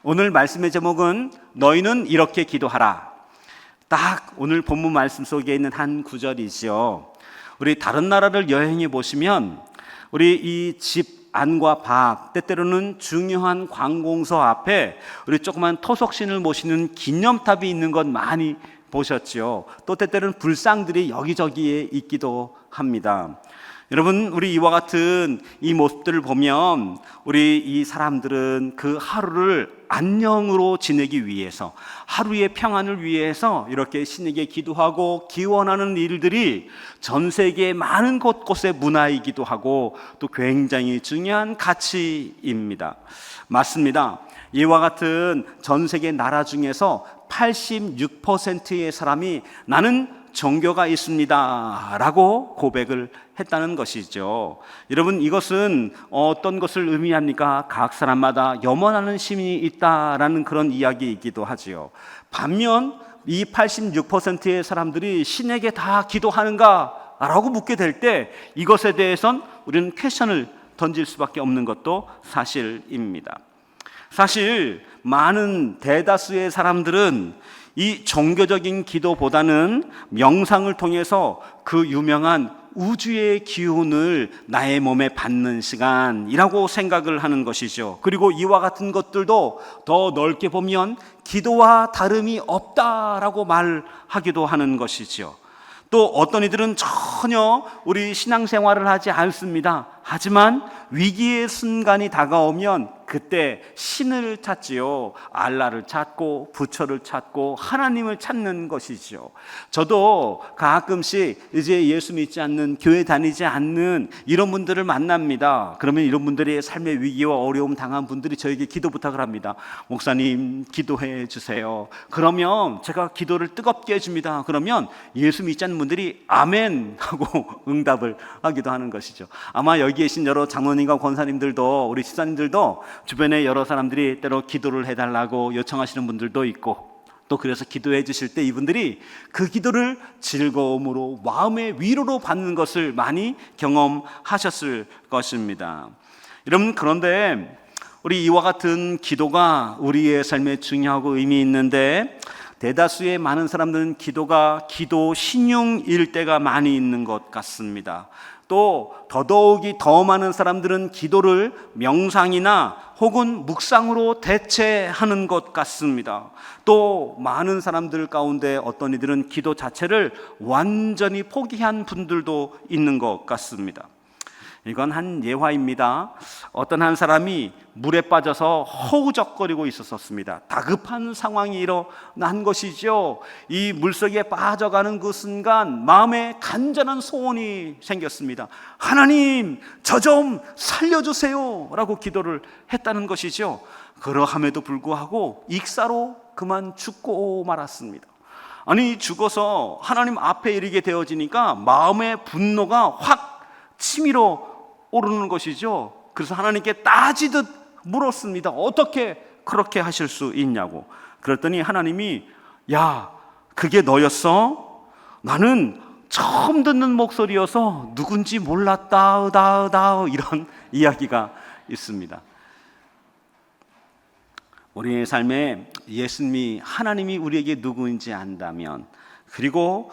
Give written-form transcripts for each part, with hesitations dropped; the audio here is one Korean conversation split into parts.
오늘 말씀의 제목은 너희는 이렇게 기도하라. 딱 오늘 본문 말씀 속에 있는 한 구절이죠. 우리 다른 나라를 여행해 보시면 우리 이 집 안과 밖, 때때로는 중요한 관공서 앞에 우리 조그만 토속신을 모시는 기념탑이 있는 것 많이 보셨죠. 또 때때로는 불상들이 여기저기에 있기도 합니다. 여러분, 우리 이와 같은 이 모습들을 보면 우리 이 사람들은 그 하루를 안녕으로 지내기 위해서, 하루의 평안을 위해서 이렇게 신에게 기도하고 기원하는 일들이 전 세계 많은 곳곳의 문화이기도 하고 또 굉장히 중요한 가치입니다. 맞습니다. 이와 같은 전 세계 나라 중에서 86%의 사람이 나는 종교가 있습니다 라고 고백을 했다는 것이죠. 여러분, 이것은 어떤 것을 의미합니까? 각 사람마다 염원하는 시민이 있다라는 그런 이야기이기도 하지요. 반면 이 86%의 사람들이 신에게 다 기도하는가 라고 묻게 될 때 이것에 대해선 우리는 퀘션을 던질 수밖에 없는 것도 사실입니다. 사실 많은 대다수의 사람들은 이 종교적인 기도보다는 명상을 통해서 그 유명한 우주의 기운을 나의 몸에 받는 시간이라고 생각을 하는 것이죠. 그리고 이와 같은 것들도 더 넓게 보면 기도와 다름이 없다라고 말하기도 하는 것이죠. 또 어떤 이들은 전혀 우리 신앙생활을 하지 않습니다. 하지만 위기의 순간이 다가오면 그때 신을 찾지요. 알라를 찾고 부처를 찾고 하나님을 찾는 것이죠. 저도 가끔씩 이제 예수 믿지 않는, 교회 다니지 않는 이런 분들을 만납니다. 그러면 이런 분들이 삶의 위기와 어려움 당한 분들이 저에게 기도 부탁을 합니다. 목사님, 기도해 주세요. 그러면 제가 기도를 뜨겁게 해줍니다. 그러면 예수 믿지 않는 분들이 아멘 하고 응답을 하기도 하는 것이죠. 아마 여기 계신 여러 장로님과 권사님들도, 우리 집사님들도 주변에 여러 사람들이 때로 기도를 해달라고 요청하시는 분들도 있고, 또 그래서 기도해 주실 때 이분들이 그 기도를 즐거움으로, 마음의 위로로 받는 것을 많이 경험하셨을 것입니다. 여러분, 그런데 우리 이와 같은 기도가 우리의 삶에 중요하고 의미 있는데, 대다수의 많은 사람들은 기도가 기도 신용일 때가 많이 있는 것 같습니다. 또 더더욱이 더 많은 사람들은 기도를 명상이나 혹은 묵상으로 대체하는 것 같습니다. 또 많은 사람들 가운데 어떤 이들은 기도 자체를 완전히 포기한 분들도 있는 것 같습니다. 이건 한 예화입니다. 어떤 한 사람이 물에 빠져서 허우적거리고 있었습니다. 다급한 상황이 일어난 것이죠. 이 물속에 빠져가는 그 순간 마음에 간절한 소원이 생겼습니다. 하나님, 저 좀 살려주세요 라고 기도를 했다는 것이죠. 그러함에도 불구하고 익사로 그만 죽고 말았습니다. 아니, 죽어서 하나님 앞에 이르게 되어지니까 마음의 분노가 확 치밀어 오르는 것이죠. 그래서 하나님께 따지듯 물었습니다. 어떻게 그렇게 하실 수 있냐고. 그랬더니 하나님이, 야, 그게 너였어? 나는 처음 듣는 목소리여서 누군지 몰랐다 이런 이야기가 있습니다. 우리의 삶에 예수님이, 하나님이 우리에게 누구인지 안다면, 그리고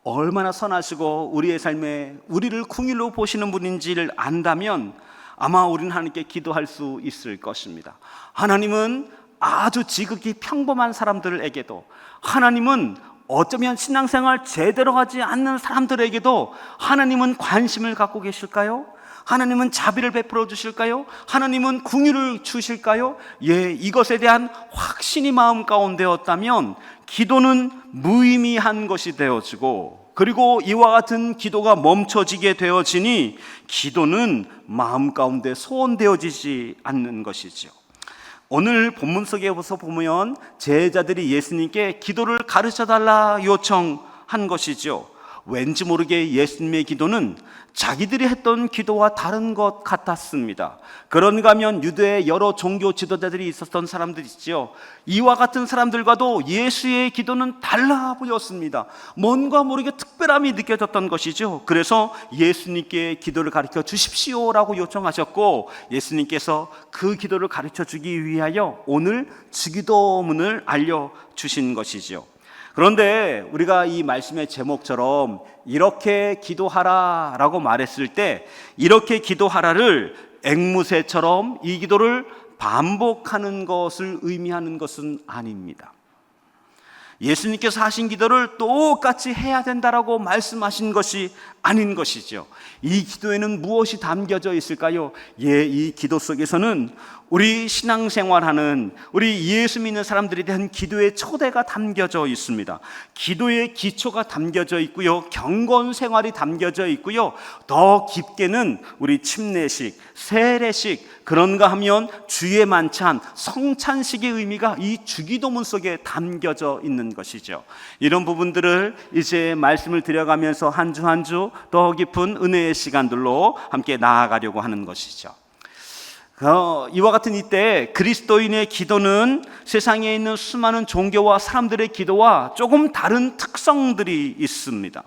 얼마나 선하시고 우리의 삶에 우리를 궁일로 보시는 분인지를 안다면 아마 우리는 하나님께 기도할 수 있을 것입니다. 하나님은 아주 지극히 평범한 사람들에게도, 하나님은 어쩌면 신앙생활 제대로 하지 않는 사람들에게도 하나님은 관심을 갖고 계실까요? 하나님은 자비를 베풀어 주실까요? 하나님은 긍휼을 주실까요? 예, 이것에 대한 확신이 마음 가운데 었다면 기도는 무의미한 것이 되어지고, 그리고 이와 같은 기도가 멈춰지게 되어지니 기도는 마음 가운데 소원되어지지 않는 것이죠. 오늘 본문 속에서 보면 제자들이 예수님께 기도를 가르쳐달라 요청한 것이죠. 왠지 모르게 예수님의 기도는 자기들이 했던 기도와 다른 것 같았습니다. 그런가 하면 유대의 여러 종교 지도자들이 있었던 사람들이지요. 이와 같은 사람들과도 예수의 기도는 달라 보였습니다. 뭔가 모르게 특별함이 느껴졌던 것이죠. 그래서 예수님께 기도를 가르쳐 주십시오라고 요청하셨고, 예수님께서 그 기도를 가르쳐 주기 위하여 오늘 주기도문을 알려주신 것이죠. 그런데 우리가 이 말씀의 제목처럼 이렇게 기도하라 라고 말했을 때, 이렇게 기도하라를 앵무새처럼 이 기도를 반복하는 것을 의미하는 것은 아닙니다. 예수님께서 하신 기도를 똑같이 해야 된다라고 말씀하신 것이 아닌 것이죠. 이 기도에는 무엇이 담겨져 있을까요? 이 기도 속에서는 우리 신앙생활하는 우리 예수 믿는 사람들에 대한 기도의 초대가 담겨져 있습니다. 기도의 기초가 담겨져 있고요, 경건 생활이 담겨져 있고요, 더 깊게는 우리 침례식, 세례식, 그런가 하면 주의 만찬, 성찬식의 의미가 이 주기도문 속에 담겨져 있는 것이죠. 이런 부분들을 이제 말씀을 드려가면서 한 주 한 주 더 깊은 은혜의 시간들로 함께 나아가려고 하는 것이죠. 이와 같은 이때 그리스도인의 기도는 세상에 있는 수많은 종교와 사람들의 기도와 조금 다른 특성들이 있습니다.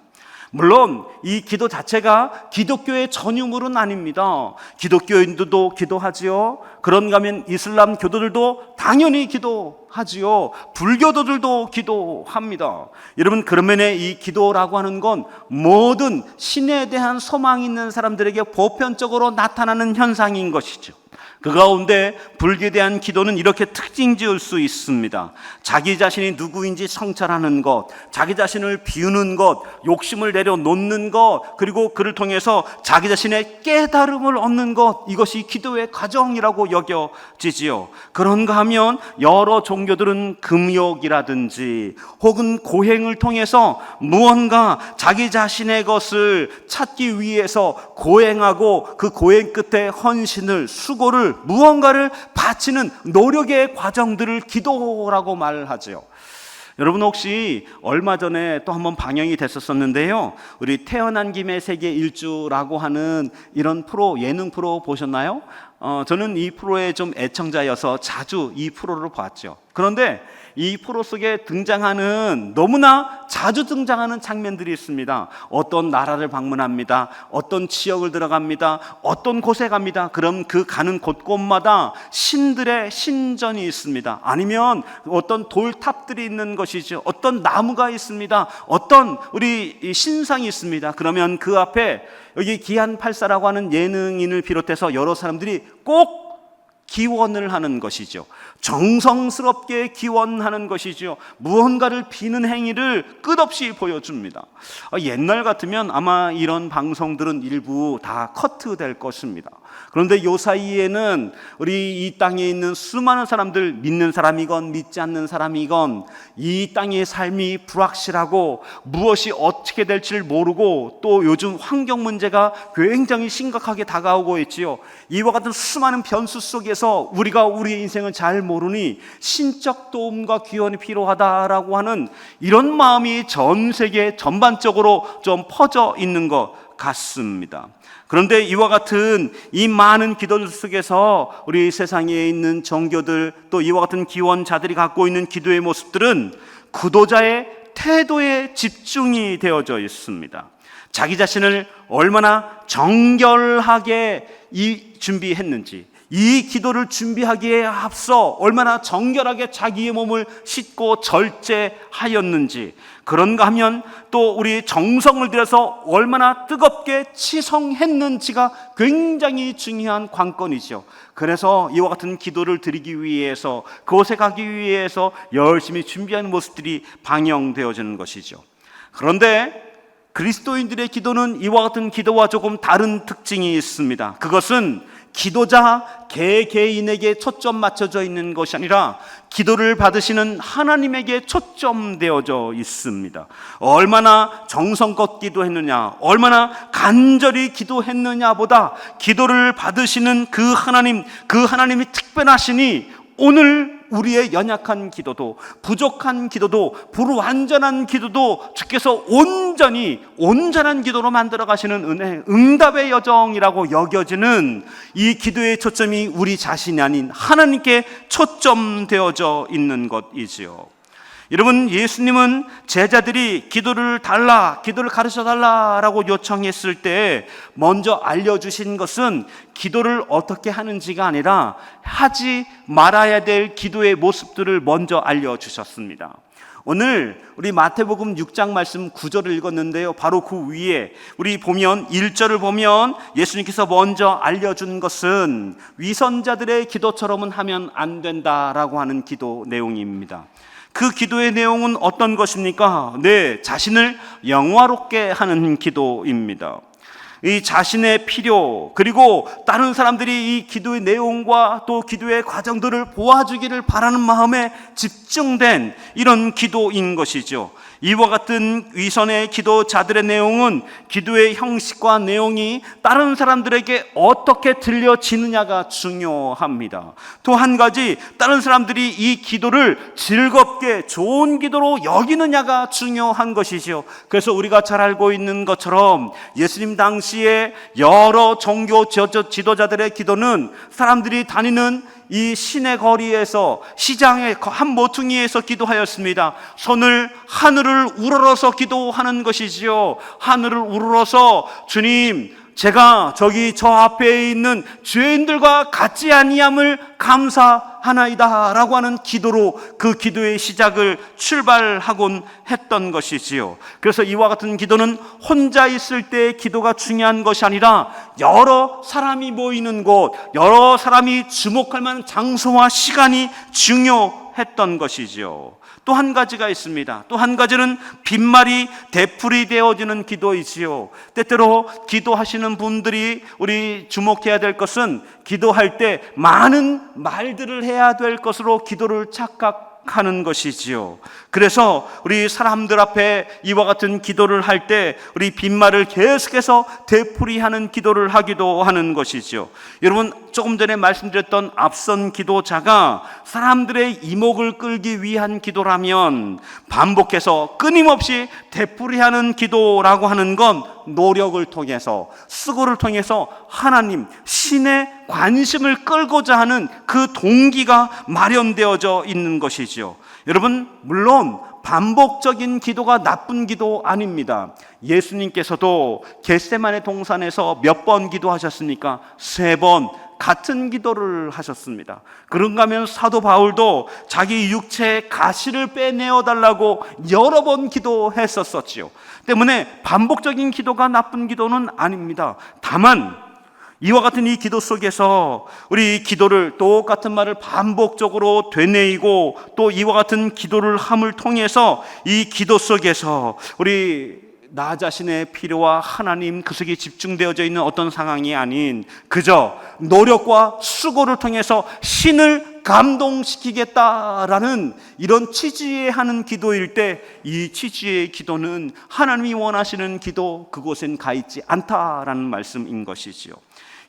물론 이 기도 자체가 기독교의 전유물은 아닙니다. 기독교인들도 기도하지요. 그런가 하면 이슬람 교도들도 당연히 기도하지요. 불교도들도 기도합니다. 여러분, 그러면 이 기도라고 하는 건 모든 신에 대한 소망이 있는 사람들에게 보편적으로 나타나는 현상인 것이죠. 그 가운데 불교에 대한 기도는 이렇게 특징 지을 수 있습니다. 자기 자신이 누구인지 성찰하는 것, 자기 자신을 비우는 것, 욕심을 내려놓는 것, 그리고 그를 통해서 자기 자신의 깨달음을 얻는 것, 이것이 기도의 과정이라고 여겨지지요. 그런가 하면 여러 종교들은 금욕이라든지 혹은 고행을 통해서 무언가 자기 자신의 것을 찾기 위해서 고행하고 그 고행 끝에 헌신을, 수고를, 무언가를 바치는 노력의 과정들을 기도라고 말하죠. 여러분, 혹시 얼마 전에 또 한번 방영이 됐었는데요, 우리 태어난 김에 세계 일주라고 하는 이런 프로, 예능 프로 보셨나요? 저는 이 프로의 좀 애청자여서 자주 이 프로를 봤죠. 그런데 이 프로 속에 등장하는, 너무나 자주 등장하는 장면들이 있습니다. 어떤 나라를 방문합니다. 어떤 지역을 들어갑니다. 어떤 곳에 갑니다. 그럼 그 가는 곳곳마다 신들의 신전이 있습니다. 아니면 어떤 돌탑들이 있는 것이죠. 어떤 나무가 있습니다. 어떤 우리 신상이 있습니다. 그러면 그 앞에 여기 기안84라고 하는 예능인을 비롯해서 여러 사람들이 꼭 기원을 하는 것이죠. 정성스럽게 기원하는 것이죠. 무언가를 비는 행위를 끝없이 보여줍니다. 옛날 같으면 아마 이런 방송들은 일부 다 커트될 것입니다. 그런데 요 사이에는 우리 이 땅에 있는 수많은 사람들, 믿는 사람이건 믿지 않는 사람이건 이 땅의 삶이 불확실하고 무엇이 어떻게 될지를 모르고, 또 요즘 환경 문제가 굉장히 심각하게 다가오고 있지요. 이와 같은 수많은 변수 속에서 우리가 우리의 인생을 잘 모르니 신적 도움과 기원이 필요하다라고 하는 이런 마음이 전 세계 전반적으로 좀 퍼져 있는 것 같습니다. 그런데 이와 같은 이 많은 기도들 속에서 우리 세상에 있는 종교들, 또 이와 같은 기원자들이 갖고 있는 기도의 모습들은 구도자의 태도에 집중이 되어져 있습니다. 자기 자신을 얼마나 정결하게 준비했는지, 이 기도를 준비하기에 앞서 얼마나 정결하게 자기의 몸을 씻고 절제하였는지, 그런가 하면 또 우리 정성을 들여서 얼마나 뜨겁게 치성했는지가 굉장히 중요한 관건이죠. 그래서 이와 같은 기도를 드리기 위해서, 그곳에 가기 위해서 열심히 준비하는 모습들이 방영되어지는 것이죠. 그런데 그리스도인들의 기도는 이와 같은 기도와 조금 다른 특징이 있습니다. 그것은 기도자 개개인에게 초점 맞춰져 있는 것이 아니라 기도를 받으시는 하나님에게 초점되어져 있습니다. 얼마나 정성껏 기도했느냐, 얼마나 간절히 기도했느냐보다 기도를 받으시는 그 하나님이 특별하시니 오늘 우리의 연약한 기도도, 부족한 기도도, 불완전한 기도도 주께서 온전한 기도로 만들어 가시는 은혜, 응답의 여정이라고 여겨지는 이 기도의 초점이 우리 자신이 아닌 하나님께 초점되어져 있는 것이지요. 여러분, 예수님은 제자들이 기도를 가르쳐 달라라고 요청했을 때 먼저 알려주신 것은 기도를 어떻게 하는지가 아니라 하지 말아야 될 기도의 모습들을 먼저 알려주셨습니다. 오늘 우리 마태복음 6장 말씀 9절을 읽었는데요, 바로 그 위에 우리 보면 1절을 보면 예수님께서 먼저 알려준 것은 위선자들의 기도처럼은 하면 안 된다라고 하는 기도 내용입니다. 그 기도의 내용은 어떤 것입니까? 네, 자신을 영화롭게 하는 기도입니다. 이 자신의 필요, 그리고 다른 사람들이 이 기도의 내용과 또 기도의 과정들을 보아주기를 바라는 마음에 집중된 이런 기도인 것이죠. 이와 같은 위선의 기도자들의 내용은 기도의 형식과 내용이 다른 사람들에게 어떻게 들려지느냐가 중요합니다. 또 한 가지, 다른 사람들이 이 기도를 즐겁게 좋은 기도로 여기느냐가 중요한 것이죠. 그래서 우리가 잘 알고 있는 것처럼 예수님 당시에 여러 종교 지도자들의 기도는 사람들이 다니는 이 시내 거리에서, 시장의 한 모퉁이에서 기도하였습니다. 손을 하늘을 우러러서 기도하는 것이지요. 하늘을 우러러서, 주님, 제가 저 앞에 있는 죄인들과 같지 아니함을 감사하나이다 라고 하는 기도로 그 기도의 시작을 출발하곤 했던 것이지요. 그래서 이와 같은 기도는 혼자 있을 때의 기도가 중요한 것이 아니라 여러 사람이 모이는 곳, 여러 사람이 주목할 만한 장소와 시간이 중요했던 것이지요. 또 한 가지가 있습니다. 또 한 가지는 빈말이 되풀이 되어지는 기도이지요. 때때로 기도하시는 분들이 우리 주목해야 될 것은 기도할 때 많은 말들을 해야 될 것으로 기도를 착각하는 것이지요. 그래서 우리 사람들 앞에 이와 같은 기도를 할 때 우리 빈말을 계속해서 되풀이하는 기도를 하기도 하는 것이죠. 여러분, 조금 전에 말씀드렸던 앞선 기도자가 사람들의 이목을 끌기 위한 기도라면 반복해서 끊임없이 되풀이하는 기도라고 하는 건 노력을 통해서, 수고를 통해서 하나님, 신의 관심을 끌고자 하는 그 동기가 마련되어져 있는 것이죠. 여러분, 물론 반복적인 기도가 나쁜 기도 아닙니다. 예수님께서도 겟세마네 동산에서 몇 번 기도하셨습니까? 3번 같은 기도를 하셨습니다. 그런가 하면 사도 바울도 자기 육체의 가시를 빼내어 달라고 여러 번 기도했었지요. 때문에 반복적인 기도가 나쁜 기도는 아닙니다. 다만 이와 같은 이 기도 속에서 우리 기도를 똑같은 말을 반복적으로 되뇌이고 또 이와 같은 기도를 함을 통해서 이 기도 속에서 우리 나 자신의 필요와 하나님, 그 속에 집중되어져 있는 어떤 상황이 아닌 그저 노력과 수고를 통해서 신을 감동시키겠다라는 이런 취지에 하는 기도일 때 이 취지의 기도는 하나님이 원하시는 기도, 그곳엔 가 있지 않다라는 말씀인 것이지요.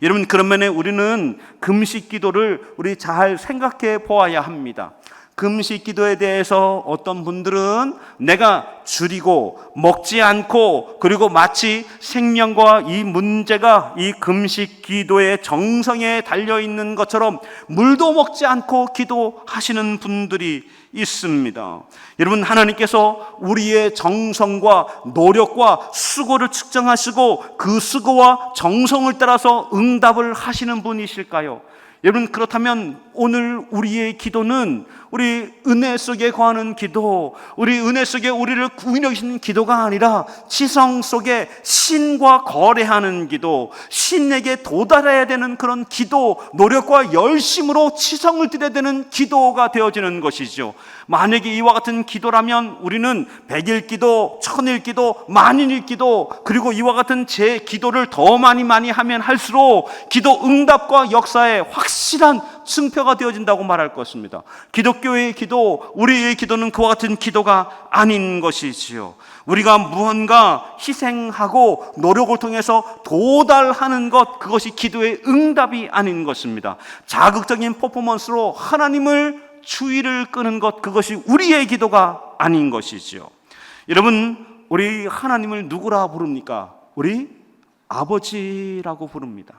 여러분, 그런 면에 우리는 금식 기도를 우리 잘 생각해 보아야 합니다. 금식 기도에 대해서 어떤 분들은 내가 줄이고 먹지 않고 그리고 마치 생명과 이 문제가 이 금식 기도의 정성에 달려있는 것처럼 물도 먹지 않고 기도하시는 분들이 있습니다. 여러분, 하나님께서 우리의 정성과 노력과 수고를 측정하시고 그 수고와 정성을 따라서 응답을 하시는 분이실까요? 여러분, 그렇다면 오늘 우리의 기도는 우리 은혜 속에 거하는 기도, 우리 은혜 속에 우리를 구인하시는 기도가 아니라 지성 속에 신과 거래하는 기도, 신에게 도달해야 되는 그런 기도, 노력과 열심으로 지성을 들여야 되는 기도가 되어지는 것이죠. 만약에 이와 같은 기도라면 우리는 100일 기도, 1000일 기도, 만인일 기도, 그리고 이와 같은 제 기도를 더 많이 하면 할수록 기도 응답과 역사에 확실한 승표가 되어진다고 말할 것입니다. 기독교의 기도, 우리의 기도는 그와 같은 기도가 아닌 것이지요. 우리가 무언가 희생하고 노력을 통해서 도달하는 것, 그것이 기도의 응답이 아닌 것입니다. 자극적인 퍼포먼스로 하나님을 주의를 끄는 것, 그것이 우리의 기도가 아닌 것이죠. 여러분, 우리 하나님을 누구라 부릅니까? 우리 아버지라고 부릅니다.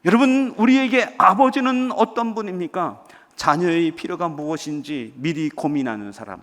여러분, 우리에게 아버지는 어떤 분입니까? 자녀의 필요가 무엇인지 미리 고민하는 사람,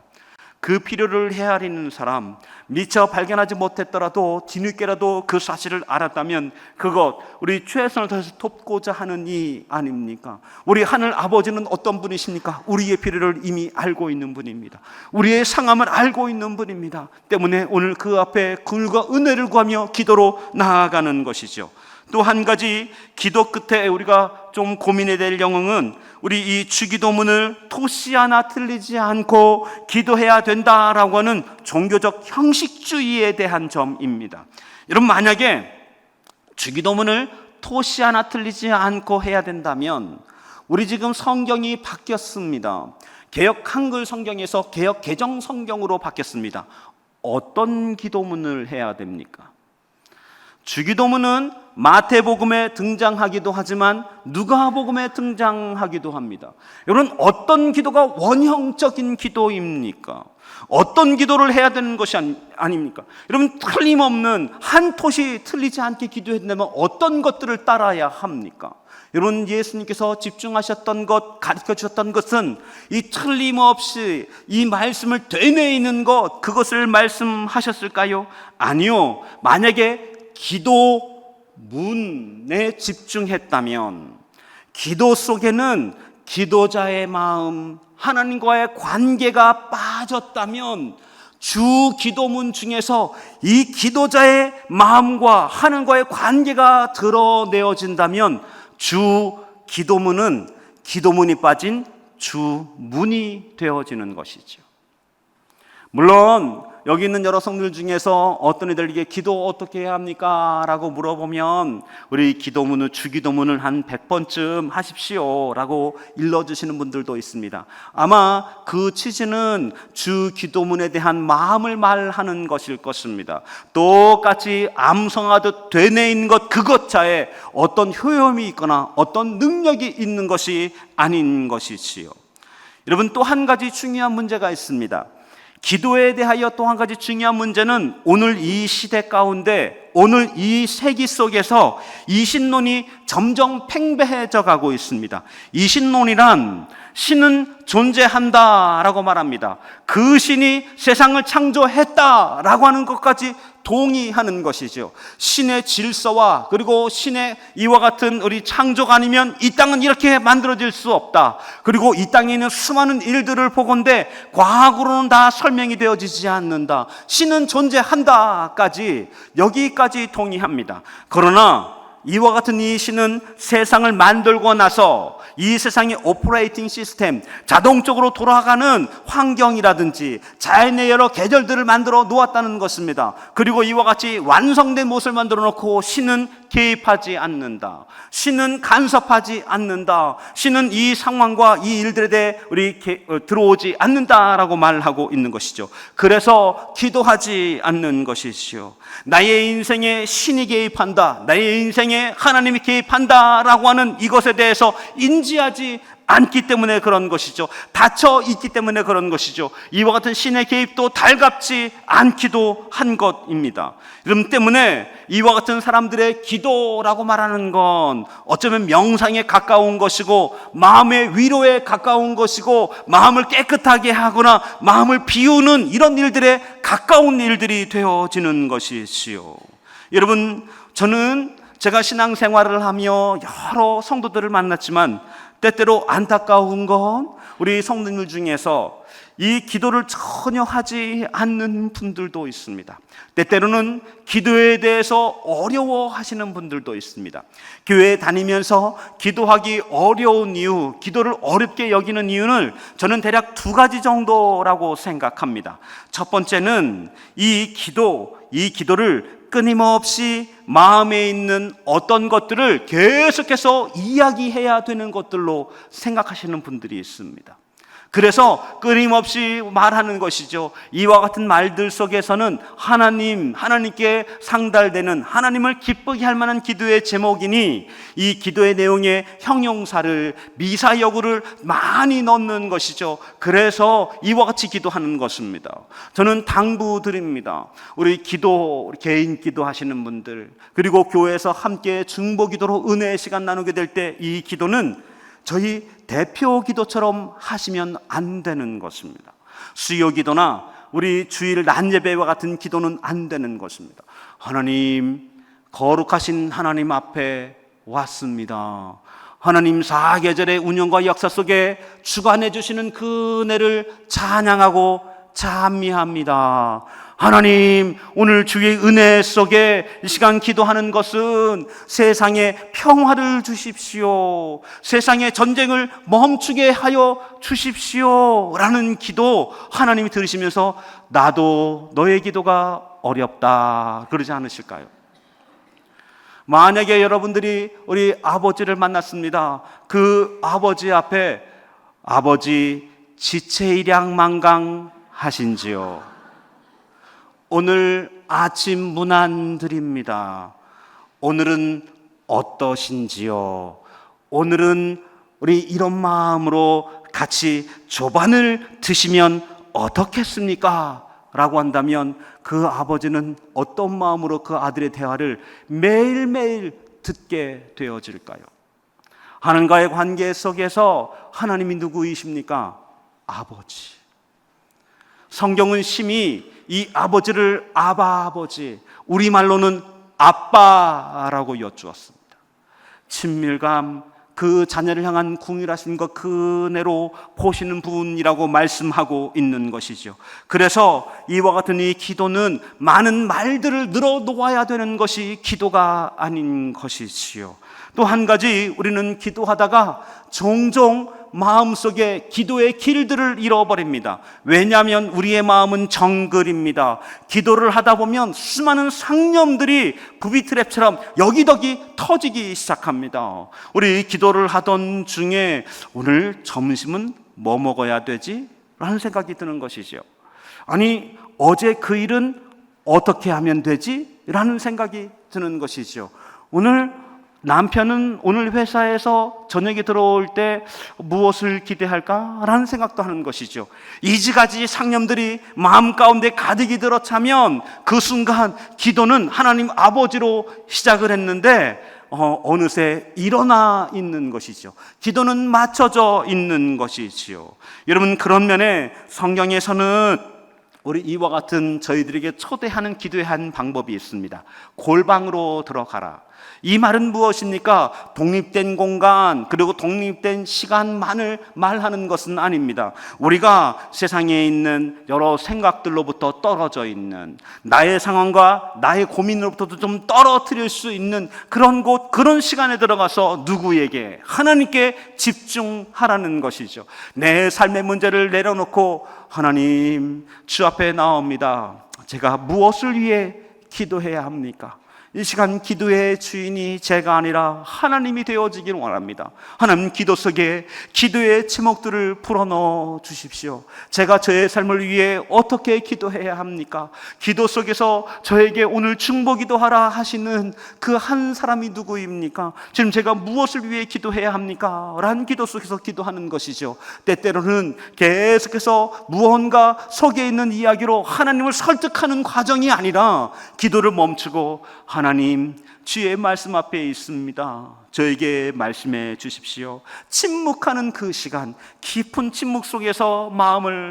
그 필요를 헤아리는 사람, 미처 발견하지 못했더라도 뒤늦게라도 그 사실을 알았다면 그것 우리 최선을 다해서 돕고자 하는 이 아닙니까? 우리 하늘 아버지는 어떤 분이십니까? 우리의 필요를 이미 알고 있는 분입니다. 우리의 상함을 알고 있는 분입니다. 때문에 오늘 그 앞에 굴과 은혜를 구하며 기도로 나아가는 것이죠. 또 한 가지 기도 끝에 우리가 좀 고민해야 될 영역은 우리 이 주기도문을 토시 하나 틀리지 않고 기도해야 된다라고 하는 종교적 형식주의에 대한 점입니다. 여러분, 만약에 주기도문을 토시 하나 틀리지 않고 해야 된다면 우리 지금 성경이 바뀌었습니다. 개역 한글 성경에서 개역 개정 성경으로 바뀌었습니다. 어떤 기도문을 해야 됩니까? 주기도문은 마태복음에 등장하기도 하지만 누가복음에 등장하기도 합니다. 여러분, 어떤 기도가 원형적인 기도입니까? 어떤 기도를 해야 되는 것이 아닙니까? 여러분, 틀림없는 한 토시 틀리지 않게 기도했다면 어떤 것들을 따라야 합니까? 여러분, 예수님께서 집중하셨던 것, 가르쳐 주셨던 것은 이 틀림없이 이 말씀을 되뇌이는 것, 그것을 말씀하셨을까요? 아니요. 만약에 기도문에 집중했다면, 기도 속에는 기도자의 마음, 하나님과의 관계가 빠졌다면, 주 기도문 중에서 이 기도자의 마음과 하나님과의 관계가 드러내어진다면 주 기도문은 기도문이 빠진 주문이 되어지는 것이죠. 물론 여기 있는 여러 성도들 중에서 어떤 이들에게 기도 어떻게 해야 합니까? 라고 물어보면 우리 기도문을 주기도문을 한 100번쯤 하십시오 라고 일러주시는 분들도 있습니다. 아마 그 취지는 주기도문에 대한 마음을 말하는 것일 것입니다. 똑같이 암송하듯 되뇌인 것 그것자에 어떤 효용이 있거나 어떤 능력이 있는 것이 아닌 것이지요. 여러분, 또 한 가지 중요한 문제가 있습니다. 기도에 대하여 또 한 가지 중요한 문제는 오늘 이 시대 가운데, 오늘 이 세기 속에서 이신론이 점점 팽배해져 가고 있습니다. 이신론이란 신은 존재한다라고 말합니다. 그 신이 세상을 창조했다라고 하는 것까지 동의하는 것이죠. 신의 질서와 그리고 신의 이와 같은 우리 창조가 아니면 이 땅은 이렇게 만들어질 수 없다. 그리고 이 땅에 있는 수많은 일들을 보건대 과학으로는 다 설명이 되어지지 않는다. 신은 존재한다까지 여기까지 동의합니다. 그러나 이와 같은 이 신은 세상을 만들고 나서 이 세상의 오퍼레이팅 시스템, 자동적으로 돌아가는 환경이라든지 자연의 여러 계절들을 만들어 놓았다는 것입니다. 그리고 이와 같이 완성된 모습을 만들어 놓고 신은 개입하지 않는다. 신은 간섭하지 않는다. 신은 이 상황과 이 일들에 대해 들어오지 않는다라고 말하고 있는 것이죠. 그래서 기도하지 않는 것이지요. 나의 인생에 신이 개입한다, 나의 인생에 하나님이 개입한다라고 하는 이것에 대해서 인지하지 않기 때문에 그런 것이죠. 닫혀 있기 때문에 그런 것이죠. 이와 같은 신의 개입도 달갑지 않기도 한 것입니다. 이름 때문에 이와 같은 사람들의 기도라고 말하는 건 어쩌면 명상에 가까운 것이고 마음의 위로에 가까운 것이고 마음을 깨끗하게 하거나 마음을 비우는 이런 일들에 가까운 일들이 되어지는 것이지요. 여러분, 저는 제가 신앙생활을 하며 여러 성도들을 만났지만 때때로 안타까운 건 우리 성도님들 중에서 이 기도를 전혀 하지 않는 분들도 있습니다. 때때로는 기도에 대해서 어려워하시는 분들도 있습니다. 교회에 다니면서 기도하기 어려운 이유, 기도를 어렵게 여기는 이유는 저는 대략 두 가지 정도라고 생각합니다. 첫 번째는 이 기도를 끊임없이 마음에 있는 어떤 것들을 계속해서 이야기해야 되는 것들로 생각하시는 분들이 있습니다. 그래서 끊임없이 말하는 것이죠. 이와 같은 말들 속에서는 하나님께 상달되는, 하나님을 기쁘게 할 만한 기도의 제목이니 이 기도의 내용에 형용사를, 미사여구를 많이 넣는 것이죠. 그래서 이와 같이 기도하는 것입니다. 저는 당부드립니다. 우리 개인 기도하시는 분들, 그리고 교회에서 함께 중보기도로 은혜의 시간 나누게 될 때 이 기도는 저희 대표 기도처럼 하시면 안 되는 것입니다. 수요 기도나 우리 주일 낮예배와 같은 기도는 안 되는 것입니다. 하나님, 거룩하신 하나님 앞에 왔습니다. 하나님 사계절의 운영과 역사 속에 주관해 주시는 그 은혜를 찬양하고 찬미합니다. 하나님, 오늘 주의 은혜 속에 이 시간 기도하는 것은 세상에 평화를 주십시오, 세상의 전쟁을 멈추게 하여 주십시오 라는 기도 하나님이 들으시면서 나도 너의 기도가 어렵다 그러지 않으실까요? 만약에 여러분들이 우리 아버지를 만났습니다. 그 아버지 앞에 아버지 지체일양만강 하신지요? 오늘 아침 문안 드립니다. 오늘은 어떠신지요? 오늘은 우리 이런 마음으로 같이 조반을 드시면 어떻겠습니까? 라고 한다면 그 아버지는 어떤 마음으로 그 아들의 대화를 매일매일 듣게 되어질까요? 하나님과의 관계 속에서 하나님이 누구이십니까? 아버지. 성경은 심히 이 아버지를 아바 아버지, 우리말로는 아빠라고 여쭈었습니다. 친밀감, 그 자녀를 향한 궁일하심과 그 은혜로 보시는 분이라고 말씀하고 있는 것이죠. 그래서 이와 같은 이 기도는 많은 말들을 늘어놓아야 되는 것이 기도가 아닌 것이지요. 또 한 가지, 우리는 기도하다가 종종 마음속에 기도의 길들을 잃어버립니다. 왜냐하면 우리의 마음은 정글입니다. 기도를 하다 보면 수많은 상념들이 부비트랩처럼 여기저기 터지기 시작합니다. 우리 기도를 하던 중에 오늘 점심은 뭐 먹어야 되지? 라는 생각이 드는 것이죠. 아니, 어제 그 일은 어떻게 하면 되지? 라는 생각이 드는 것이죠. 남편은 오늘 회사에서 저녁에 들어올 때 무엇을 기대할까? 라는 생각도 하는 것이죠. 이지가지 상념들이 마음 가운데 가득이 들어차면 그 순간 기도는 하나님 아버지로 시작을 했는데 어느새 일어나 있는 것이죠. 기도는 맞춰져 있는 것이지요. 여러분, 그런 면에 성경에서는 우리 이와 같은 저희들에게 초대하는 기도의 한 방법이 있습니다. 골방으로 들어가라. 이 말은 무엇입니까? 독립된 공간, 그리고 독립된 시간만을 말하는 것은 아닙니다. 우리가 세상에 있는 여러 생각들로부터 떨어져 있는, 나의 상황과 나의 고민으로부터도 좀 떨어뜨릴 수 있는 그런 곳, 그런 시간에 들어가서 누구에게? 하나님께 집중하라는 것이죠. 내 삶의 문제를 내려놓고 하나님, 주 앞에 나옵니다. 제가 무엇을 위해 기도해야 합니까? 이 시간 기도의 주인이 제가 아니라 하나님이 되어지기를 원합니다. 하나님, 기도 속에 기도의 제목들을 풀어넣어 주십시오. 제가 저의 삶을 위해 어떻게 기도해야 합니까? 기도 속에서 저에게 오늘 중보기도하라 하시는 그 한 사람이 누구입니까? 지금 제가 무엇을 위해 기도해야 합니까? 라는 기도 속에서 기도하는 것이죠. 때때로는 계속해서 무언가 속에 있는 이야기로 하나님을 설득하는 과정이 아니라 기도를 멈추고 하나님, 주의 말씀 앞에 있습니다. 저에게 말씀해 주십시오. 침묵하는 그 시간, 깊은 침묵 속에서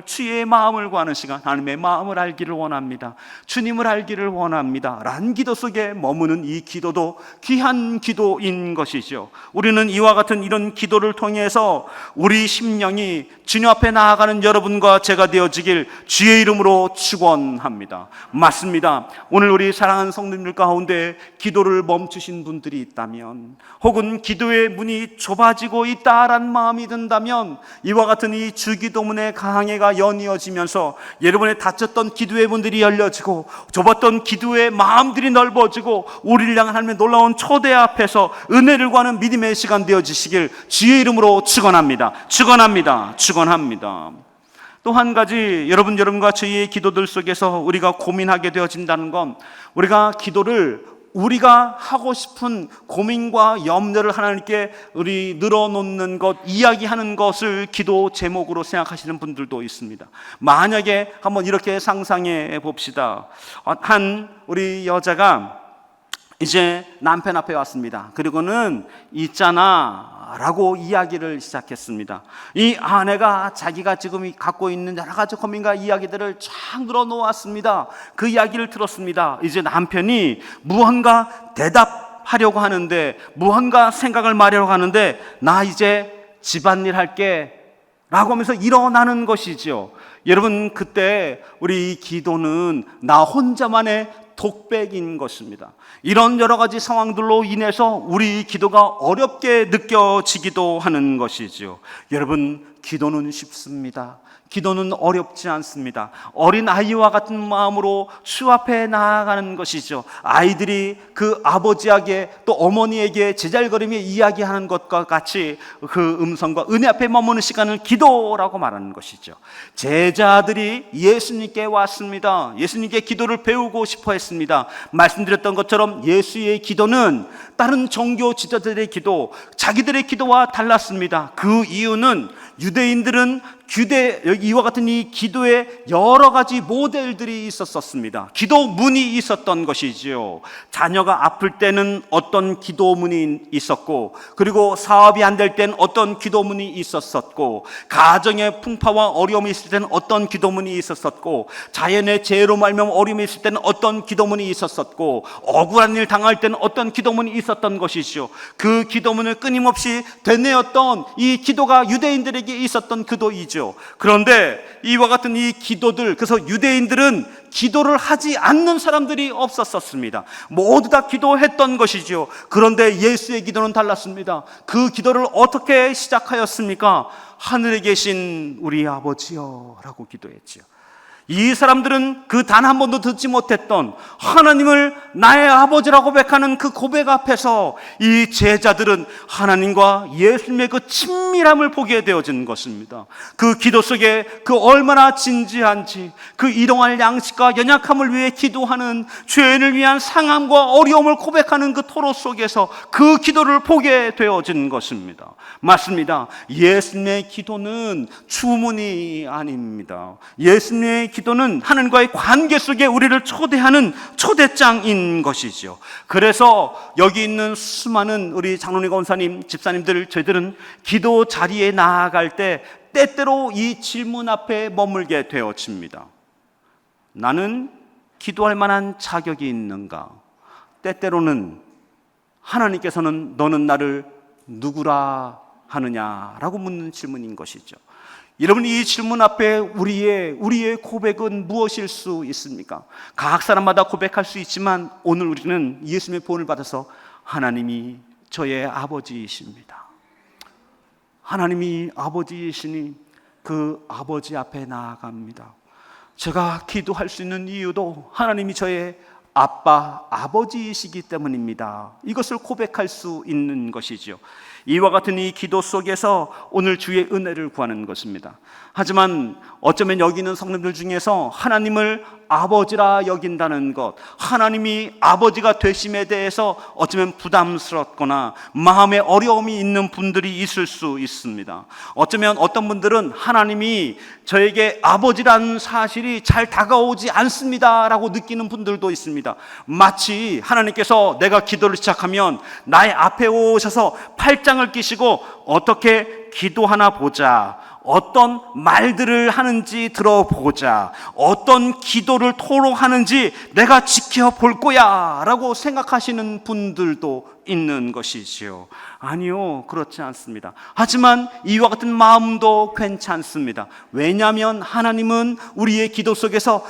주의 마음을 구하는 시간, 하나님의 마음을 알기를 원합니다. 주님을 알기를 원합니다. 라는 기도 속에 머무는 이 기도도 귀한 기도인 것이죠. 우리는 이와 같은 이런 기도를 통해서 우리 심령이 주님 앞에 나아가는 여러분과 제가 되어지길 주의 이름으로 축원합니다. 맞습니다. 오늘 우리 사랑하는 성도님들 가운데 기도를 멈추신 분들이 있다면, 혹은 기도의 문이 좁아지고 있다라는 마음이 든다면, 이와 같은 이 주기도문의 강해가 연이어지면서 여러분의 닫혔던 기도의 문들이 열려지고 좁았던 기도의 마음들이 넓어지고 우리를 향한 하나님의 놀라운 초대 앞에서 은혜를 구하는 믿음의 시간 되어지시길 주의 이름으로 축원합니다. 축원합니다. 또 한 가지, 여러분과 저희의 기도들 속에서 우리가 고민하게 되어진다는 건, 우리가 기도를 우리가 하고 싶은 고민과 염려를 하나님께 우리 늘어놓는 것, 이야기하는 것을 기도 제목으로 생각하시는 분들도 있습니다. 만약에 한번 이렇게 상상해 봅시다. 한 우리 여자가 이제 남편 앞에 왔습니다. 그리고는 있잖아 라고 이야기를 시작했습니다. 이 아내가 자기가 지금 갖고 있는 여러 가지 고민과 이야기들을 쫙 늘어놓았습니다. 그 이야기를 들었습니다. 이제 남편이 무언가 대답하려고 하는데, 무언가 생각을 말하려고 하는데, 나 이제 집안일 할게 라고 하면서 일어나는 것이죠. 여러분, 그때 우리 기도는 나 혼자만의 독백인 것입니다. 이런 여러 가지 상황들로 인해서 우리 기도가 어렵게 느껴지기도 하는 것이죠. 여러분, 기도는 쉽습니다. 기도는 어렵지 않습니다. 어린 아이와 같은 마음으로 주 앞에 나아가는 것이죠. 아이들이 그 아버지에게 또 어머니에게 제잘거리며 이야기하는 것과 같이 그 음성과 은혜 앞에 머무는 시간을 기도라고 말하는 것이죠. 제자들이 예수님께 왔습니다. 예수님께 기도를 배우고 싶어 했습니다. 말씀드렸던 것처럼 예수의 기도는 다른 종교 지도자들의 기도, 자기들의 기도와 달랐습니다. 그 이유는 유대인들은 이와 같은 이 기도에 여러 가지 모델들이 있었습니다. 기도문이 있었던 것이지요. 자녀가 아플 때는 어떤 기도문이 있었고, 그리고 사업이 안 될 때는 어떤 기도문이 있었었고, 가정의 풍파와 어려움이 있을 때는 어떤 기도문이 있었었고, 자연의 재해로 말미암아 어려움이 있을 때는 어떤 기도문이 있었었고, 억울한 일 당할 때는 어떤 기도문이 있었던 것이죠. 그 기도문을 끊임없이 되뇌었던 이 기도가 유대인들에게 있었던 기도이죠. 그런데 이와 같은 이 기도들, 그래서 유대인들은 기도를 하지 않는 사람들이 없었습니다. 모두 다 기도했던 것이죠. 그런데 예수의 기도는 달랐습니다. 그 기도를 어떻게 시작하였습니까? 하늘에 계신 우리 아버지여 라고 기도했지요. 이 사람들은 그 단 한 번도 듣지 못했던 하나님을 나의 아버지라고 고백하는 그 고백 앞에서 이 제자들은 하나님과 예수님의 그 친밀함을 보게 되어진 것입니다. 그 기도 속에 그 얼마나 진지한지, 그 일용할 양식과 연약함을 위해 기도하는, 죄인을 위한 상함과 어려움을 고백하는 그 토로 속에서 그 기도를 보게 되어진 것입니다. 맞습니다. 예수님의 기도는 주문이 아닙니다. 예수님의 기도는 하나님과의 관계 속에 우리를 초대하는 초대장인 것이죠. 그래서 여기 있는 수많은 우리 장로님, 권사님, 집사님들, 저희들은 기도 자리에 나아갈 때 때때로 이 질문 앞에 머물게 되어집니다. 나는 기도할 만한 자격이 있는가? 때때로는 하나님께서는 너는 나를 누구라 하느냐라고 묻는 질문인 것이죠. 여러분, 이 질문 앞에 우리의 고백은 무엇일 수 있습니까? 각 사람마다 고백할 수 있지만 오늘 우리는 예수님의 보응을 받아서 하나님이 저의 아버지이십니다. 하나님이 아버지이시니 그 아버지 앞에 나아갑니다. 제가 기도할 수 있는 이유도 하나님이 저의 아버지이시기 때문입니다. 이것을 고백할 수 있는 것이죠. 이와 같은 이 기도 속에서 오늘 주의 은혜를 구하는 것입니다. 하지만 어쩌면 여기 있는 성도들 중에서 하나님을 아버지라 여긴다는 것, 하나님이 아버지가 되심에 대해서 어쩌면 부담스럽거나 마음에 어려움이 있는 분들이 있을 수 있습니다. 어쩌면 어떤 분들은 하나님이 저에게 아버지라는 사실이 잘 다가오지 않습니다 라고 느끼는 분들도 있습니다. 마치 하나님께서 내가 기도를 시작하면 나의 앞에 오셔서 팔짱을 끼시고 어떻게 기도하나 보자, 어떤 말들을 하는지 들어보자, 어떤 기도를 토로하는지 내가 지켜볼 거야 라고 생각하시는 분들도 있는 것이지요. 아니요, 그렇지 않습니다. 하지만 이와 같은 마음도 괜찮습니다. 왜냐하면 하나님은 우리의 기도 속에서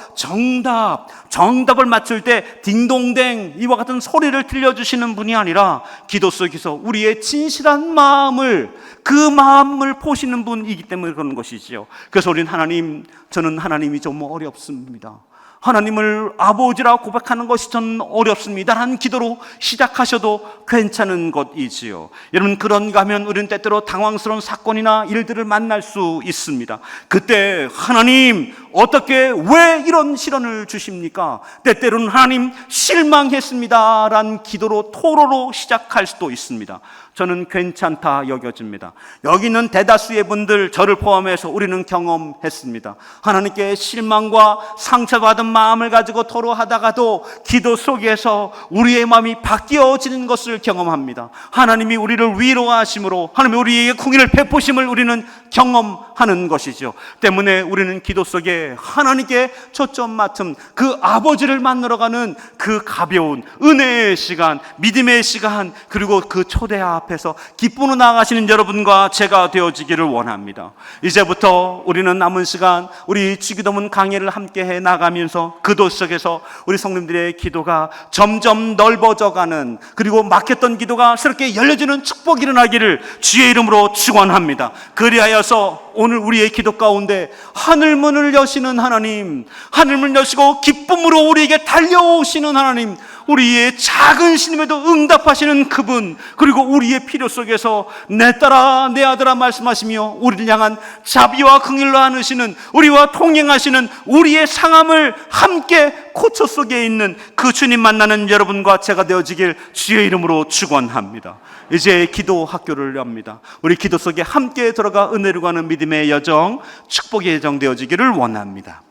정답을 맞출 때 딩동댕 이와 같은 소리를 들려주시는 분이 아니라 기도 속에서 우리의 진실한 그 마음을 보시는 분이기 때문에 그런 것이지요. 그래서 우리는 저는 하나님이 좀 어렵습니다. 하나님을 아버지라 고백하는 것이 저는 어렵습니다 라는 기도로 시작하셔도 괜찮은 것이지요. 여러분, 그런가 하면 우리는 때때로 당황스러운 사건이나 일들을 만날 수 있습니다. 그때 하나님 어떻게 왜 이런 시련을 주십니까? 때때로는 하나님 실망했습니다 라는 기도로 토로로 시작할 수도 있습니다. 저는 괜찮다 여겨집니다. 여기 있는 대다수의 분들, 저를 포함해서 우리는 경험했습니다. 하나님께 실망과 상처받은 마음을 가지고 토로하다가도 기도 속에서 우리의 마음이 바뀌어지는 것을 경험합니다. 하나님이 우리를 위로하심으로 하나님이 우리에게 긍휼을 베푸심을 우리는 경험하는 것이죠. 때문에 우리는 기도 속에 하나님께 초점 맞춤, 그 아버지를 만나러 가는 그 가벼운 은혜의 시간, 믿음의 시간, 그리고 그 초대 앞에서 기쁨으로 나아가시는 여러분과 제가 되어지기를 원합니다. 이제부터 우리는 남은 시간 우리 주기도문 강해를 함께 해 나가면서 기도 속에서 우리 성도님들의 기도가 점점 넓어져가는, 그리고 막혔던 기도가 새롭게 열려지는 축복이 일어나기를 주의 이름으로 축원합니다. 그리하여서 오늘 우리의 기도 가운데 하늘문을 여시는 하나님, 하늘문을 여시고 기쁨으로 우리에게 달려오시는 하나님, 우리의 작은 신임에도 응답하시는 그분, 그리고 우리의 필요 속에서 내 딸아 내 아들아 말씀하시며 우리를 향한 자비와 긍휼로 안으시는, 우리와 통행하시는, 우리의 상함을 함께 고초 속에 있는 그 주님 만나는 여러분과 제가 되어지길 주의 이름으로 축원합니다. 이제 기도 학교를 엽니다. 우리 기도 속에 함께 들어가 은혜로 가는 믿음의 여정, 축복의 여정 되어지기를 원합니다.